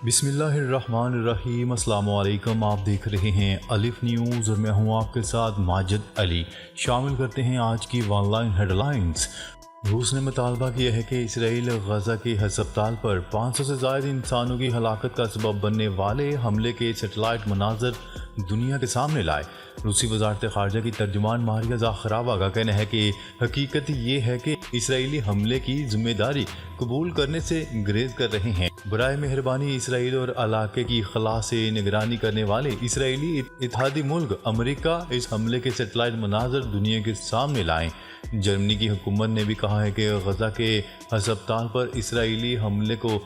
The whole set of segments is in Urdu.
بسم اللہ الرحمن الرحیم۔ السلام علیکم، آپ دیکھ رہے ہیں الف نیوز اور میں ہوں آپ کے ساتھ ماجد علی۔ شامل کرتے ہیں آج کی آن لائن ہیڈ لائنز۔ روس نے مطالبہ کیا ہے کہ اسرائیل غزہ کے ہسپتال پر 500 سے زائد انسانوں کی ہلاکت کا سبب بننے والے حملے کے سیٹلائٹ مناظر دنیا کے سامنے لائے۔ روسی وزارت خارجہ کی ترجمان ماریا زاخراوا کا کہنا ہے کہ حقیقت یہ ہے کہ اسرائیلی حملے کی ذمہ داری قبول کرنے سے گریز کر رہے ہیں۔ برائے مہربانی اسرائیل اور علاقے کی خلا سے نگرانی کرنے والے اسرائیلی اتحادی ملک امریکہ اس حملے کے سیٹلائٹ مناظر دنیا کے سامنے لائیں۔ جرمنی کی حکومت نے بھی کہا ہے کہ غزہ کے ہسپتال پر اسرائیلی حملے کو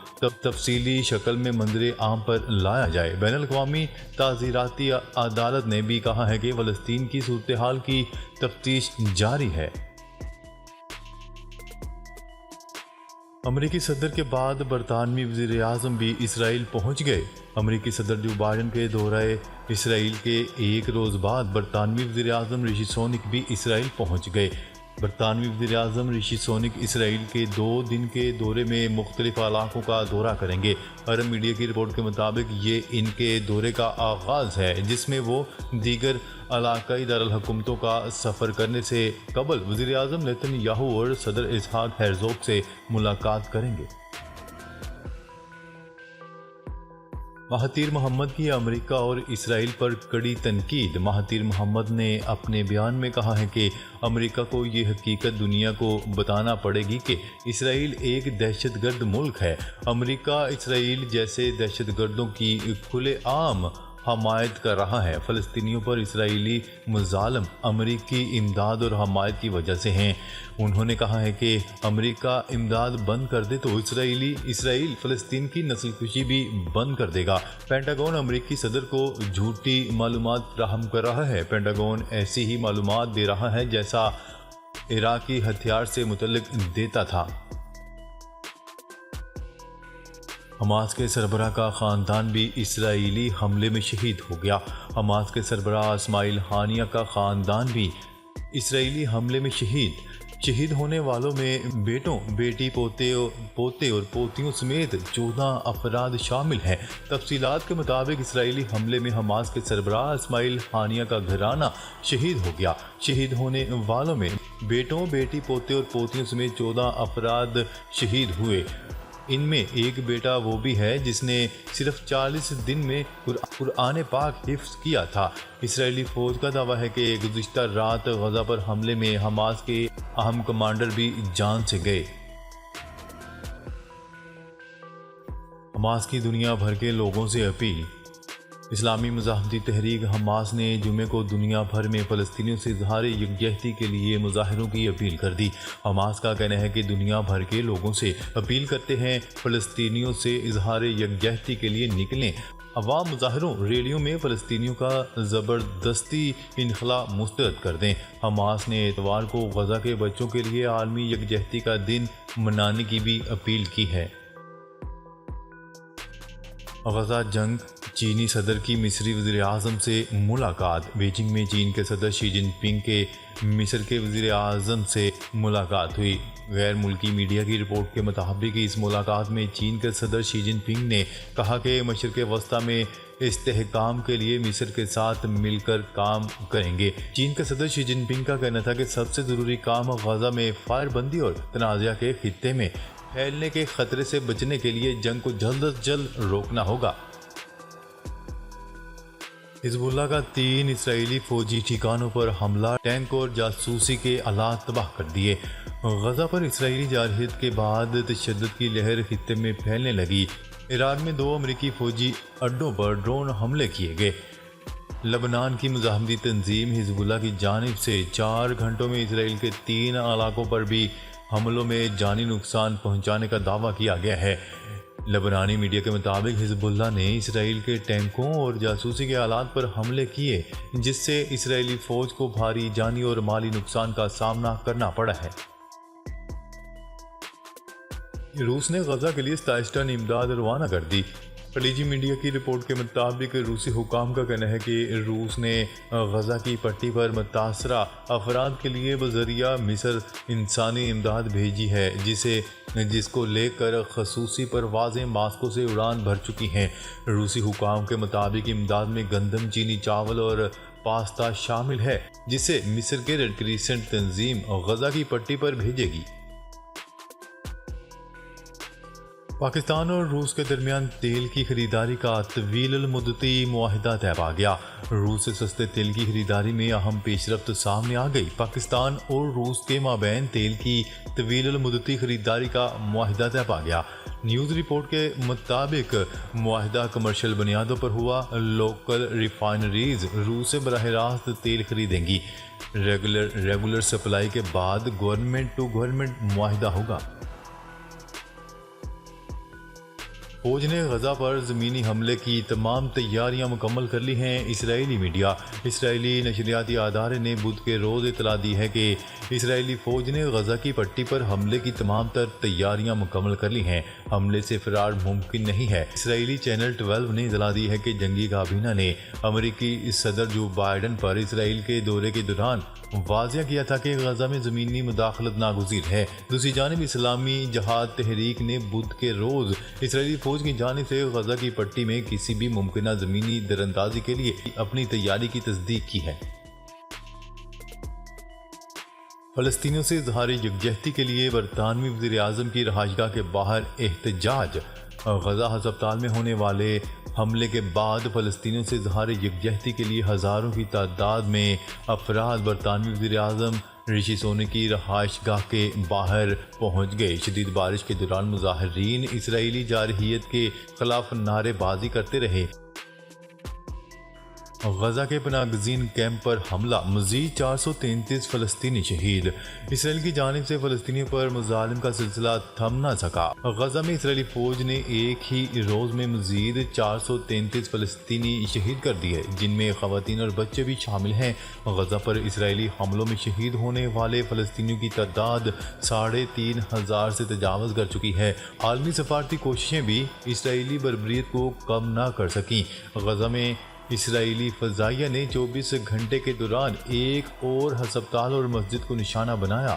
تفصیلی شکل میں منظر عام پر لایا جائے۔ بین الاقوامی تعزیراتی عدالت نے بھی کہا ہے کہ فلسطین کی صورتحال کی تفتیش جاری ہے۔ امریکی صدر کے بعد برطانوی وزیر اعظم بھی اسرائیل پہنچ گئے۔ امریکی صدر جو بائیڈن کے دورہ اسرائیل کے ایک روز بعد برطانوی وزیر اعظم رشی سونک بھی اسرائیل پہنچ گئے۔ برطانوی وزیر اعظم رشی سونک اسرائیل کے 2 دن کے دورے میں مختلف علاقوں کا دورہ کریں گے۔ عرب میڈیا کی رپورٹ کے مطابق یہ ان کے دورے کا آغاز ہے، جس میں وہ دیگر علاقائی دارالحکومتوں کا سفر کرنے سے قبل وزیر اعظم نیتن یاہو اور صدر اسحاق ہیرزوگ سے ملاقات کریں گے۔ مہاتیر محمد کی امریکہ اور اسرائیل پر کڑی تنقید۔ مہاتیر محمد نے اپنے بیان میں کہا ہے کہ امریکہ کو یہ حقیقت دنیا کو بتانا پڑے گی کہ اسرائیل ایک دہشت گرد ملک ہے۔ امریکہ اسرائیل جیسے دہشت گردوں کی کھلے عام حمایت کر رہا ہے۔ فلسطینیوں پر اسرائیلی مظالم امریکی امداد اور حمایت کی وجہ سے ہیں۔ انہوں نے کہا ہے کہ امریکہ امداد بند کر دے تو اسرائیل فلسطین کی نسل کشی بھی بند کر دے گا۔ پینٹاگون امریکی صدر کو جھوٹی معلومات فراہم کر رہا ہے۔ پینٹاگون ایسی ہی معلومات دے رہا ہے جیسا عراقی ہتھیار سے متعلق دیتا تھا۔ حماس کے سربراہ کا خاندان بھی اسرائیلی حملے میں شہید ہو گیا۔ حماس کے سربراہ اسماعیل ہانیہ کا خاندان بھی اسرائیلی حملے میں شہید ہونے والوں میں بیٹوں، بیٹی، پوتے اور پوتیوں سمیت 14 افراد شامل ہیں۔ تفصیلات کے مطابق اسرائیلی حملے میں حماس کے سربراہ اسماعیل ہانیہ کا گھرانہ شہید ہو گیا۔ شہید ہونے والوں میں بیٹوں، بیٹی، پوتے اور پوتیوں سمیت 14 افراد شہید ہوئے۔ ان میں ایک بیٹا وہ بھی ہے جس نے صرف 40 دن میں قرآن پاک حفظ کیا تھا۔ اسرائیلی فوج کا دعویٰ ہے کہ گزشتہ رات غزہ پر حملے میں حماس کے اہم کمانڈر بھی جان سے گئے۔ حماس کی دنیا بھر کے لوگوں سے اپیل۔ اسلامی مزاحمتی تحریک حماس نے جمعے کو دنیا بھر میں فلسطینیوں سے اظہار یکجہتی کے لیے مظاہروں کی اپیل کر دی۔ حماس کا کہنا ہے کہ دنیا بھر کے لوگوں سے اپیل کرتے ہیں فلسطینیوں سے اظہار یکجہتی کے لیے نکلیں۔ عوام مظاہروں، ریلیوں میں فلسطینیوں کا زبردستی انخلا مسترد کر دیں۔ حماس نے اتوار کو غزہ کے بچوں کے لیے عالمی یکجہتی کا دن منانے کی بھی اپیل کی ہے۔ غزہ جنگ، چینی صدر کی مصری وزیر اعظم سے ملاقات۔ بیجنگ میں چین کے صدر شی جن پنگ کے مصر کے وزیر اعظم سے ملاقات ہوئی۔ غیر ملکی میڈیا کی رپورٹ کے مطابق اس ملاقات میں چین کے صدر شی جن پنگ نے کہا کہ مشرق وسطیٰ میں استحکام کے لیے مصر کے ساتھ مل کر کام کریں گے۔ چین کے صدر شی جن پنگ کا کہنا تھا کہ سب سے ضروری کام غزہ میں فائر بندی اور تنازعہ کے خطے میں پھیلنے کے خطرے سے بچنے کے لیے جنگ کو جلد از جلد روکنا ہوگا۔ حزب اللہ کا 3 اسرائیلی فوجی ٹھکانوں پر حملہ، ٹینک اور جاسوسی کے آلات تباہ کر دیے۔ غزہ پر اسرائیلی جارحیت کے بعد تشدد کی لہر خطے میں پھیلنے لگی۔ عراق میں 2 امریکی فوجی اڈوں پر ڈرون حملے کیے گئے۔ لبنان کی مزاحمتی تنظیم حزب اللہ کی جانب سے 4 گھنٹوں میں اسرائیل کے 3 علاقوں پر بھی حملوں میں جانی نقصان پہنچانے کا دعویٰ کیا گیا ہے۔ لبنانی میڈیا کے مطابق حزب اللہ نے اسرائیل کے ٹینکوں اور جاسوسی کے آلات پر حملے کیے، جس سے اسرائیلی فوج کو بھاری جانی اور مالی نقصان کا سامنا کرنا پڑا ہے۔ روس نے غزہ کے لیے 27 ٹن امداد روانہ کر دی۔ خلیجی میڈیا کی رپورٹ کے مطابق روسی حکام کا کہنا ہے کہ روس نے غزہ کی پٹی پر متاثرہ افراد کے لیے بذریعہ مصر انسانی امداد بھیجی ہے جس کو لے کر خصوصی پروازیں ماسکو سے اڑان بھر چکی ہیں۔ روسی حکام کے مطابق امداد میں گندم، چینی، چاول اور پاستا شامل ہے جسے مصر کے ریڈ کریسنٹ تنظیم غزہ کی پٹی پر بھیجے گی۔ پاکستان اور روس کے درمیان تیل کی خریداری کا طویل المدتی معاہدہ طے پا گیا۔ روس سے سستے تیل کی خریداری میں اہم پیش رفت سامنے آ گئی۔ پاکستان اور روس کے مابین تیل کی طویل المدتی خریداری کا معاہدہ طے پا گیا۔ نیوز رپورٹ کے مطابق معاہدہ کمرشل بنیادوں پر ہوا۔ لوکل ریفائنریز روس سے براہ راست تیل خریدیں گی۔ ریگولر سپلائی کے بعد گورنمنٹ ٹو گورنمنٹ معاہدہ ہوگا۔ فوج نے غزہ پر زمینی حملے کی تمام تیاریاں مکمل کر لی ہیں۔ اسرائیلی میڈیا اسرائیلی نشریاتی ادارے نے بدھ کے روز اطلاع دی ہے کہ اسرائیلی فوج نے غزہ کی پٹی پر حملے کی تمام تر تیاریاں مکمل کر لی ہیں۔ حملے سے فرار ممکن نہیں ہے۔ اسرائیلی چینل 12 نے اطلاع دی ہے کہ جنگی کابینہ نے امریکی صدر جو بائیڈن پر اسرائیل کے دورے کے دوران واضح کیا تھا کہ غزہ میں زمینی مداخلت ناگزیر ہے۔ دوسری جانب اسلامی جہاد تحریک نے بدھ کے روز اسرائیلی فوج کی جانب سے غزہ کی پٹی میں کسی بھی ممکنہ زمینی دراندازی کے لیے اپنی تیاری کی تصدیق کی ہے۔ فلسطینیوں سے اظہار یکجہتی کے لیے برطانوی وزیر اعظم کی رہائشگاہ کے باہر احتجاج۔ غزہ ہسپتال میں ہونے والے حملے کے بعد فلسطینیوں سے اظہار یکجہتی کے لیے ہزاروں کی تعداد میں افراد برطانوی وزیر اعظم رشی سوناک کی رہائش گاہ کے باہر پہنچ گئے۔ شدید بارش کے دوران مظاہرین اسرائیلی جارحیت کے خلاف نعرے بازی کرتے رہے۔ غزہ کے پناہ گزین کیمپ پر حملہ، مزید 433 فلسطینی شہید۔ اسرائیل کی جانب سے فلسطینیوں پر مظالم کا سلسلہ تھم نہ سکا۔ غزہ میں اسرائیلی فوج نے ایک ہی روز میں مزید 433 فلسطینی شہید کر دیے، جن میں خواتین اور بچے بھی شامل ہیں۔ غزہ پر اسرائیلی حملوں میں شہید ہونے والے فلسطینیوں کی تعداد 3500 سے تجاوز کر چکی ہے۔ عالمی سفارتی کوششیں بھی اسرائیلی بربریت کو کم نہ کر سکیں۔ غزہ میں اسرائیلی فضائیہ نے 24 گھنٹے کے دوران ایک اور ہسپتال اور مسجد کو نشانہ بنایا۔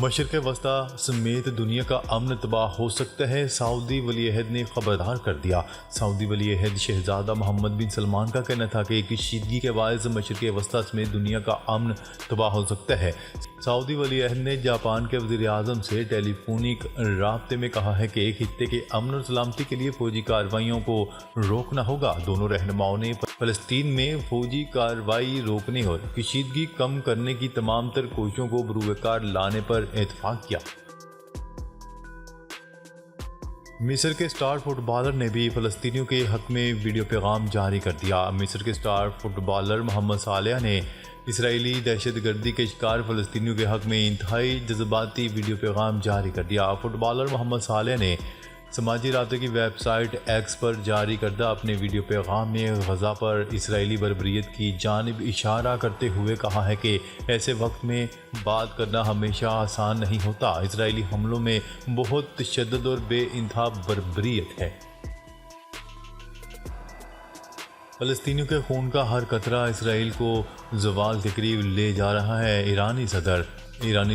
مشرق وسطی سمیت دنیا کا امن تباہ ہو سکتا ہے، سعودی ولی عہد نے خبردار کر دیا۔ سعودی ولی عہد شہزادہ محمد بن سلمان کا کہنا تھا کہ کشیدگی کے باعث مشرق وسطی سمیت دنیا کا امن تباہ ہو سکتا ہے۔ سعودی ولی عہد نے جاپان کے وزیر اعظم سے ٹیلی فونک رابطے میں کہا ہے کہ خطے کے امن اور سلامتی کے لیے فوجی کارروائیوں کو روکنا ہوگا۔ دونوں رہنماؤں نے فلسطین میں فوجی کارروائی روکنے اور کشیدگی کم کرنے کی تمام تر کوششوں کو بروئے کار لانے پر اتفاق کیا۔ مصر کے سٹار فٹ بالر نے بھی فلسطینیوں کے حق میں ویڈیو پیغام جاری کر دیا۔ مصر کے star fit bowler Muhammad Saleh نے اسرائیلی دہشت گردی کے شکار فلسطینیوں کے حق میں انتہائی جذباتی ویڈیو پیغام جاری کر دیا۔ فٹ بالر محمد صالح نے سماجی رابطے کی ویب سائٹ ایکس پر جاری کردہ اپنے ویڈیو پیغام میں غزہ پر اسرائیلی بربریت کی جانب اشارہ کرتے ہوئے کہا ہے کہ ایسے وقت میں بات کرنا ہمیشہ آسان نہیں ہوتا۔ اسرائیلی حملوں میں بہت تشدد اور بے انتہا بربریت ہے۔ فلسطینیوں کے خون کا ہر قطرہ اسرائیل کو زوال کے قریب لے جا رہا ہے۔ ایرانی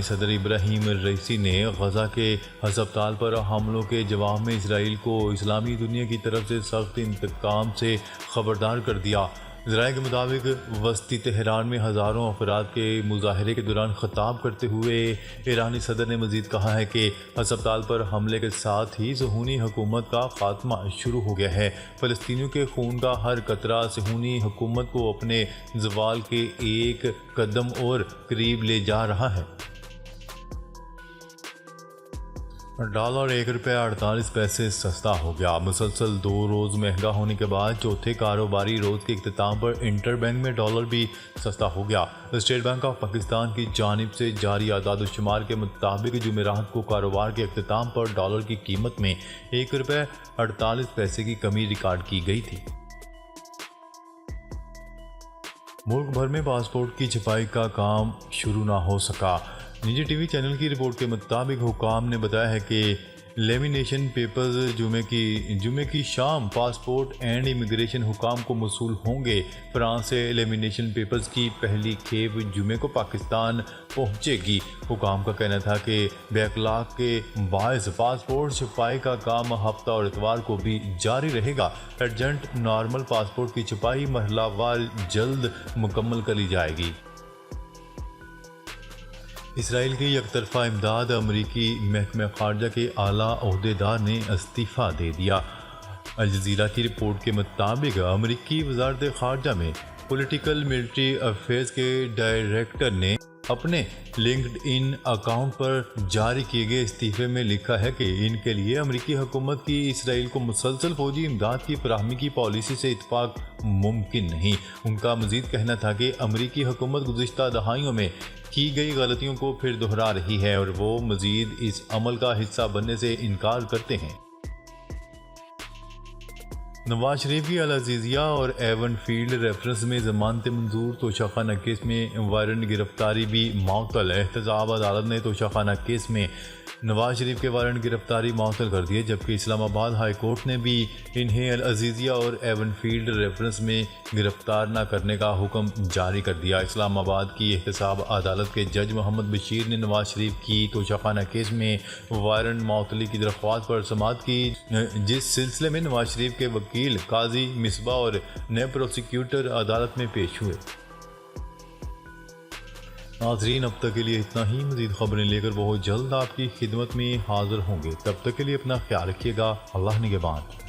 صدر ابراہیم رئیسی نے غزہ کے ہسپتال پر حملوں کے جواب میں اسرائیل کو اسلامی دنیا کی طرف سے سخت انتقام سے خبردار کر دیا۔ ذرائع کے مطابق وسطی تہران میں ہزاروں افراد کے مظاہرے کے دوران خطاب کرتے ہوئے ایرانی صدر نے مزید کہا ہے کہ ہسپتال پر حملے کے ساتھ ہی صہیونی حکومت کا خاتمہ شروع ہو گیا ہے۔ فلسطینیوں کے خون کا ہر قطرہ صہیونی حکومت کو اپنے زوال کے ایک قدم اور قریب لے جا رہا ہے۔ ڈالر 1 روپے 48 پیسے سستا ہو گیا۔ مسلسل 2 روز مہنگا ہونے کے بعد چوتھے کاروباری روز کے اختتام پر انٹر بینک میں ڈالر بھی سستا ہو گیا۔ اسٹیٹ بینک آف پاکستان کی جانب سے جاری اعداد و شمار کے مطابق جمعرات کو کاروبار کے اختتام پر ڈالر کی قیمت میں 1 روپے 48 پیسے کی کمی ریکارڈ کی گئی تھی۔ ملک بھر میں پاسپورٹ کی چھپائی کا کام شروع نہ ہو سکا۔ نجی ٹی وی چینل کی رپورٹ کے مطابق حکام نے بتایا ہے کہ لیمینیشن پیپرز جمعے کی شام پاسپورٹ اینڈ امیگریشن حکام کو موصول ہوں گے۔ فرانس سے لیمینیشن پیپرز کی پہلی کھیپ جمعے کو پاکستان پہنچے گی۔ حکام کا کہنا تھا کہ بیکلاگ کے باعث پاسپورٹ چھپائی کا کام ہفتہ اور اتوار کو بھی جاری رہے گا۔ ارجنٹ نارمل پاسپورٹ کی چھپائی مرحلہ وار جلد مکمل کر لی جائے گی۔ اسرائیل کی یک طرفہ امداد، امریکی محکمہ خارجہ کے اعلیٰ عہدیدار نے استعفیٰ دے دیا۔ الجزیرہ کی رپورٹ کے مطابق امریکی وزارت خارجہ میں پولیٹیکل ملٹری افیئرز کے ڈائریکٹر نے اپنے لنکڈ ان اکاؤنٹ پر جاری کیے گئے استعفے میں لکھا ہے کہ ان کے لیے امریکی حکومت کی اسرائیل کو مسلسل فوجی امداد کی فراہمی کی پالیسی سے اتفاق ممکن نہیں۔ ان کا مزید کہنا تھا کہ امریکی حکومت گزشتہ دہائیوں میں کی گئی غلطیوں کو پھر دہرا رہی ہے اور وہ مزید اس عمل کا حصہ بننے سے انکار کرتے ہیں۔ نواز شریف کی العزیزیہ اور ایون فیلڈ ریفرنس میں ضمانت منظور، توشہ خانہ کیس میں وارنٹ گرفتاری بھی معطل۔ احتساب عدالت نے توشہ خانہ کیس میں نواز شریف کے وارنٹ گرفتاری معطل کر دیے، جبکہ اسلام آباد ہائی کورٹ نے بھی انہیں العزیزیہ اور ایون فیلڈ ریفرنس میں گرفتار نہ کرنے کا حکم جاری کر دیا۔ اسلام آباد کی احتساب عدالت کے جج محمد بشیر نے نواز شریف کی توشہ خانہ کیس میں وارنٹ معطلی کی درخواست پر سماعت کی، جس سلسلے میں نواز شریف کے وکیل قاضی مصباح اور نیب پروسیکیوٹر عدالت میں پیش ہوئے۔ ناظرین، اب تک کے لیے اتنا ہی۔ مزید خبریں لے کر بہت جلد آپ کی خدمت میں حاضر ہوں گے۔ تب تک کے لیے اپنا خیال رکھیے گا۔ اللہ نگہبان۔